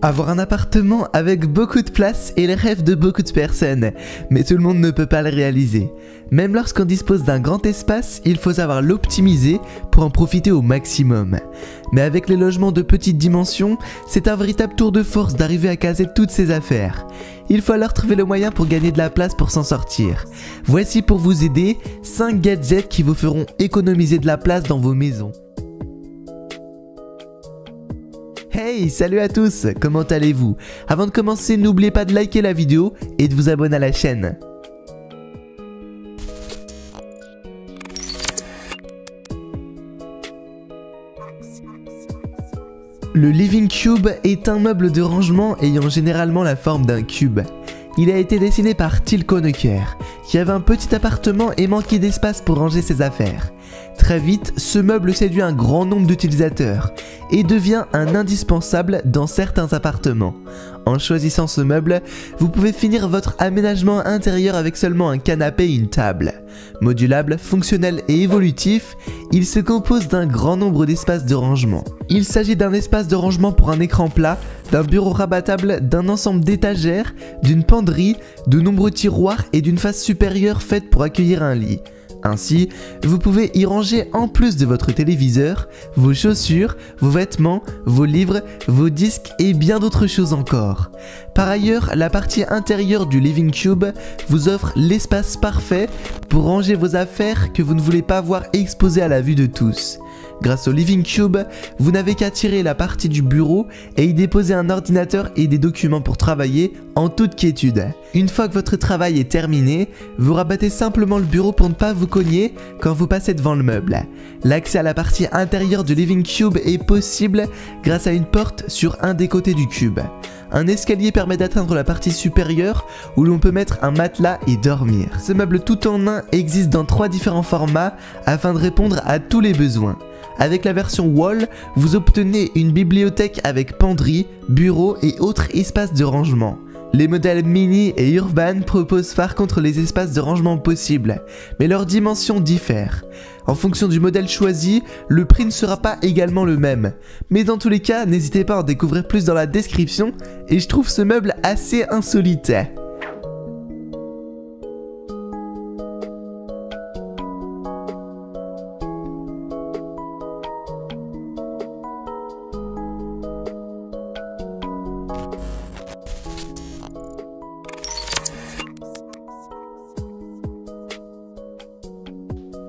Avoir un appartement avec beaucoup de place est le rêve de beaucoup de personnes, mais tout le monde ne peut pas le réaliser. Même lorsqu'on dispose d'un grand espace, il faut savoir l'optimiser pour en profiter au maximum. Mais avec les logements de petite dimension, c'est un véritable tour de force d'arriver à caser toutes ces affaires. Il faut alors trouver le moyen pour gagner de la place pour s'en sortir. Voici pour vous aider 5 gadgets qui vous feront économiser de la place dans vos maisons. Hey, salut à tous, comment allez-vous? Avant de commencer, n'oubliez pas de liker la vidéo et de vous abonner à la chaîne. Le Living Cube est un meuble de rangement ayant généralement la forme d'un cube. Il a été dessiné par Till Conacher, qui avait un petit appartement et manquait d'espace pour ranger ses affaires. Très vite, ce meuble séduit un grand nombre d'utilisateurs et devient un indispensable dans certains appartements. En choisissant ce meuble, vous pouvez finir votre aménagement intérieur avec seulement un canapé et une table. Modulable, fonctionnel et évolutif, il se compose d'un grand nombre d'espaces de rangement. Il s'agit d'un espace de rangement pour un écran plat, d'un bureau rabattable, d'un ensemble d'étagères, d'une penderie, de nombreux tiroirs et d'une face supérieure faite pour accueillir un lit. Ainsi, vous pouvez y ranger en plus de votre téléviseur, vos chaussures, vos vêtements, vos livres, vos disques et bien d'autres choses encore. Par ailleurs, la partie intérieure du Living Cube vous offre l'espace parfait pour ranger vos affaires que vous ne voulez pas voir exposées à la vue de tous. Grâce au Living Cube, vous n'avez qu'à tirer la partie du bureau et y déposer un ordinateur et des documents pour travailler en toute quiétude. Une fois que votre travail est terminé, vous rabattez simplement le bureau pour ne pas vous cogner quand vous passez devant le meuble. L'accès à la partie intérieure du Living Cube est possible grâce à une porte sur un des côtés du cube. Un escalier permet d'atteindre la partie supérieure où l'on peut mettre un matelas et dormir. Ce meuble tout en un existe dans 3 différents formats afin de répondre à tous les besoins. Avec la version Wall, vous obtenez une bibliothèque avec penderie, bureau et autres espaces de rangement. Les modèles Mini et Urban proposent par contre les espaces de rangement possibles, mais leurs dimensions diffèrent. En fonction du modèle choisi, le prix ne sera pas également le même. Mais dans tous les cas, n'hésitez pas à en découvrir plus dans la description, et je trouve ce meuble assez insolite.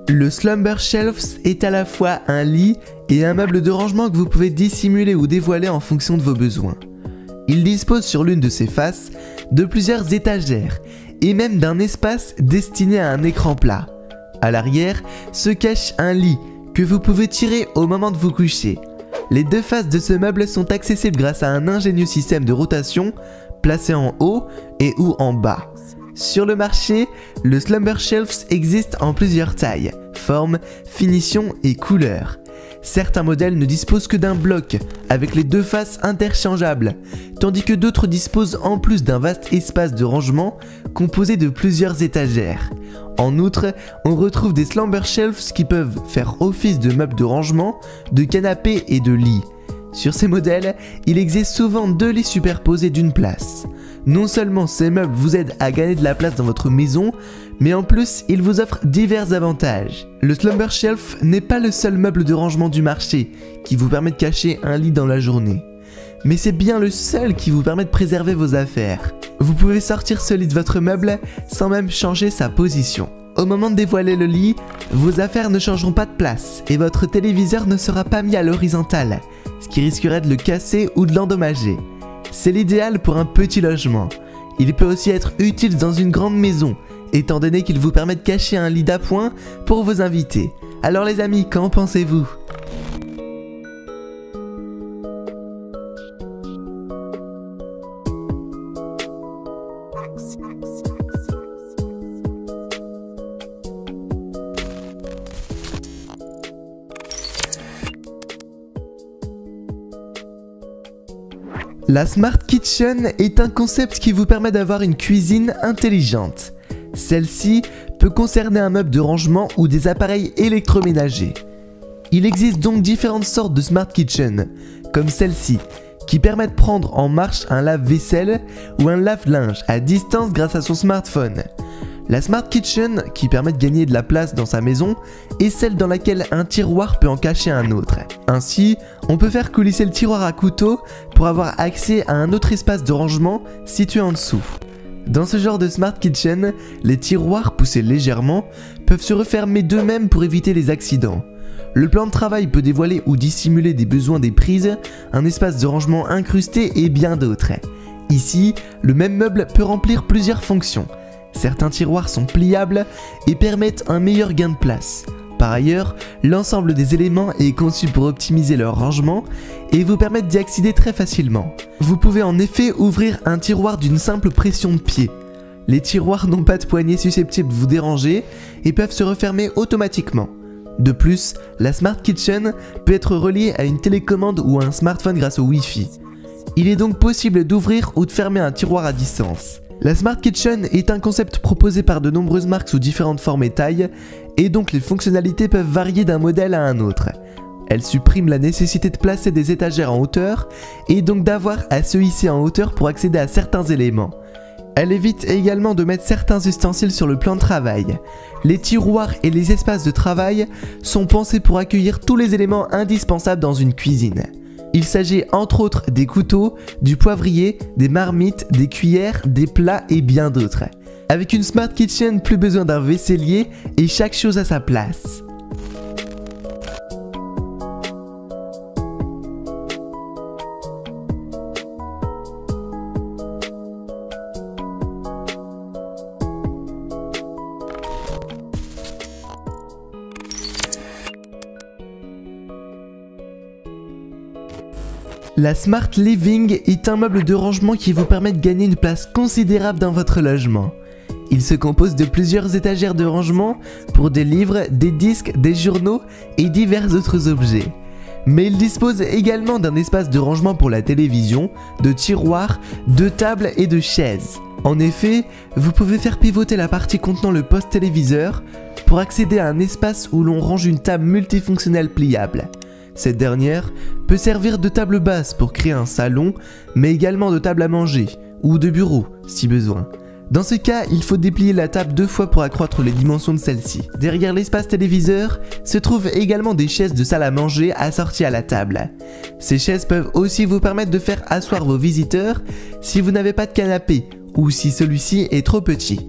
Le Slumber Shelf est à la fois un lit et un meuble de rangement que vous pouvez dissimuler ou dévoiler en fonction de vos besoins. Il dispose sur l'une de ses faces de plusieurs étagères et même d'un espace destiné à un écran plat. À l'arrière se cache un lit que vous pouvez tirer au moment de vous coucher. Les 2 faces de ce meuble sont accessibles grâce à un ingénieux système de rotation placé en haut et ou en bas. Sur le marché, le Slumber Shelf existe en plusieurs tailles, formes, finitions et couleurs. Certains modèles ne disposent que d'un bloc, avec les 2 faces interchangeables, tandis que d'autres disposent en plus d'un vaste espace de rangement composé de plusieurs étagères. En outre, on retrouve des Slumber Shelves qui peuvent faire office de meubles de rangement, de canapés et de lits. Sur ces modèles, il existe souvent 2 lits superposés d'une place. Non seulement ces meubles vous aident à gagner de la place dans votre maison, mais en plus ils vous offrent divers avantages. Le Slumber Shelf n'est pas le seul meuble de rangement du marché qui vous permet de cacher un lit dans la journée. Mais c'est bien le seul qui vous permet de préserver vos affaires. Vous pouvez sortir ce lit de votre meuble sans même changer sa position. Au moment de dévoiler le lit, vos affaires ne changeront pas de place et votre téléviseur ne sera pas mis à l'horizontale, ce qui risquerait de le casser ou de l'endommager. C'est l'idéal pour un petit logement. Il peut aussi être utile dans une grande maison, étant donné qu'il vous permet de cacher un lit d'appoint pour vos invités. Alors les amis, qu'en pensez-vous ? La Smart Kitchen est un concept qui vous permet d'avoir une cuisine intelligente. Celle-ci peut concerner un meuble de rangement ou des appareils électroménagers. Il existe donc différentes sortes de Smart Kitchen, comme celle-ci, qui permet de prendre en marche un lave-vaisselle ou un lave-linge à distance grâce à son smartphone. La Smart Kitchen, qui permet de gagner de la place dans sa maison, est celle dans laquelle un tiroir peut en cacher un autre. Ainsi, on peut faire coulisser le tiroir à couteau pour avoir accès à un autre espace de rangement situé en dessous. Dans ce genre de Smart Kitchen, les tiroirs, poussés légèrement, peuvent se refermer d'eux-mêmes pour éviter les accidents. Le plan de travail peut dévoiler ou dissimuler des besoins des prises, un espace de rangement incrusté et bien d'autres. Ici, le même meuble peut remplir plusieurs fonctions. Certains tiroirs sont pliables et permettent un meilleur gain de place. Par ailleurs, l'ensemble des éléments est conçu pour optimiser leur rangement et vous permettre d'y accéder très facilement. Vous pouvez en effet ouvrir un tiroir d'une simple pression de pied. Les tiroirs n'ont pas de poignée susceptible de vous déranger et peuvent se refermer automatiquement. De plus, la Smart Kitchen peut être reliée à une télécommande ou à un smartphone grâce au Wi-Fi. Il est donc possible d'ouvrir ou de fermer un tiroir à distance. La Smart Kitchen est un concept proposé par de nombreuses marques sous différentes formes et tailles, et donc les fonctionnalités peuvent varier d'un modèle à un autre. Elle supprime la nécessité de placer des étagères en hauteur, et donc d'avoir à se hisser en hauteur pour accéder à certains éléments. Elle évite également de mettre certains ustensiles sur le plan de travail. Les tiroirs et les espaces de travail sont pensés pour accueillir tous les éléments indispensables dans une cuisine. Il s'agit entre autres des couteaux, du poivrier, des marmites, des cuillères, des plats et bien d'autres. Avec une Smart Kitchen, plus besoin d'un vaisselier et chaque chose à sa place. La Smart Living est un meuble de rangement qui vous permet de gagner une place considérable dans votre logement. Il se compose de plusieurs étagères de rangement pour des livres, des disques, des journaux et divers autres objets. Mais il dispose également d'un espace de rangement pour la télévision, de tiroirs, de tables et de chaises. En effet, vous pouvez faire pivoter la partie contenant le poste téléviseur pour accéder à un espace où l'on range une table multifonctionnelle pliable. Cette dernière peut servir de table basse pour créer un salon, mais également de table à manger, ou de bureau si besoin. Dans ce cas, il faut déplier la table 2 fois pour accroître les dimensions de celle-ci. Derrière l'espace téléviseur se trouvent également des chaises de salle à manger assorties à la table. Ces chaises peuvent aussi vous permettre de faire asseoir vos visiteurs si vous n'avez pas de canapé, ou si celui-ci est trop petit.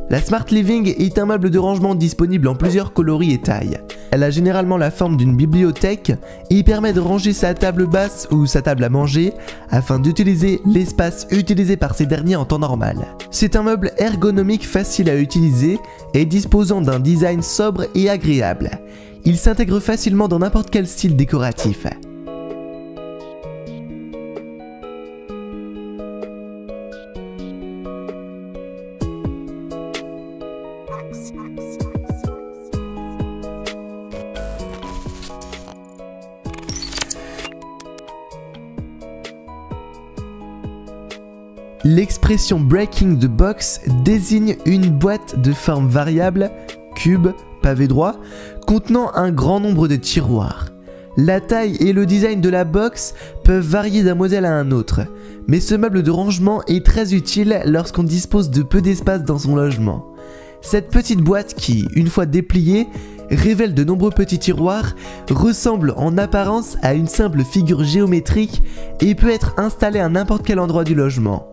La Smart Living est un meuble de rangement disponible en plusieurs coloris et tailles. Elle a généralement la forme d'une bibliothèque et permet de ranger sa table basse ou sa table à manger afin d'utiliser l'espace utilisé par ces derniers en temps normal. C'est un meuble ergonomique facile à utiliser et disposant d'un design sobre et agréable. Il s'intègre facilement dans n'importe quel style décoratif. L'expression breaking the box désigne une boîte de forme variable, cube, pavé droit, contenant un grand nombre de tiroirs. La taille et le design de la box peuvent varier d'un modèle à un autre, mais ce meuble de rangement est très utile lorsqu'on dispose de peu d'espace dans son logement. Cette petite boîte qui, une fois dépliée, révèle de nombreux petits tiroirs, ressemble en apparence à une simple figure géométrique et peut être installée à n'importe quel endroit du logement.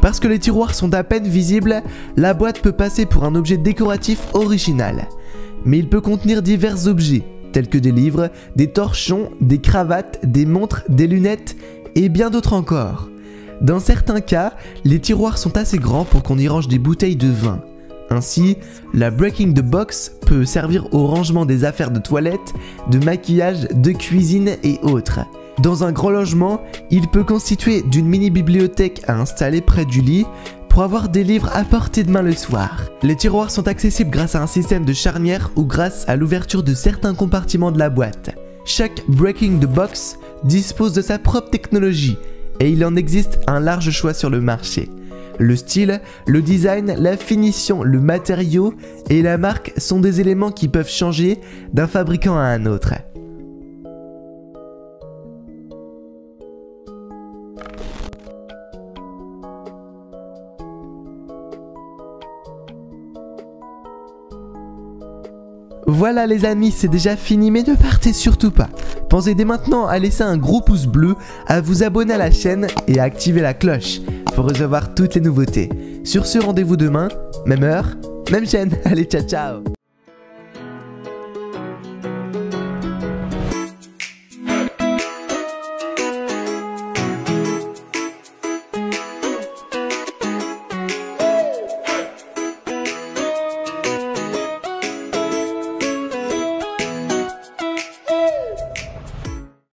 Parce que les tiroirs sont à peine visibles, la boîte peut passer pour un objet décoratif original. Mais il peut contenir divers objets, tels que des livres, des torchons, des cravates, des montres, des lunettes et bien d'autres encore. Dans certains cas, les tiroirs sont assez grands pour qu'on y range des bouteilles de vin. Ainsi, la Breaking the Box peut servir au rangement des affaires de toilette, de maquillage, de cuisine et autres. Dans un grand logement, il peut constituer d'une mini-bibliothèque à installer près du lit pour avoir des livres à portée de main le soir. Les tiroirs sont accessibles grâce à un système de charnière ou grâce à l'ouverture de certains compartiments de la boîte. Chaque Breaking the Box dispose de sa propre technologie et il en existe un large choix sur le marché. Le style, le design, la finition, le matériau et la marque sont des éléments qui peuvent changer d'un fabricant à un autre. Voilà les amis, c'est déjà fini, mais ne partez surtout pas. Pensez dès maintenant à laisser un gros pouce bleu, à vous abonner à la chaîne et à activer la cloche pour recevoir toutes les nouveautés. Sur ce, rendez-vous demain, même heure, même chaîne. Allez, ciao ciao.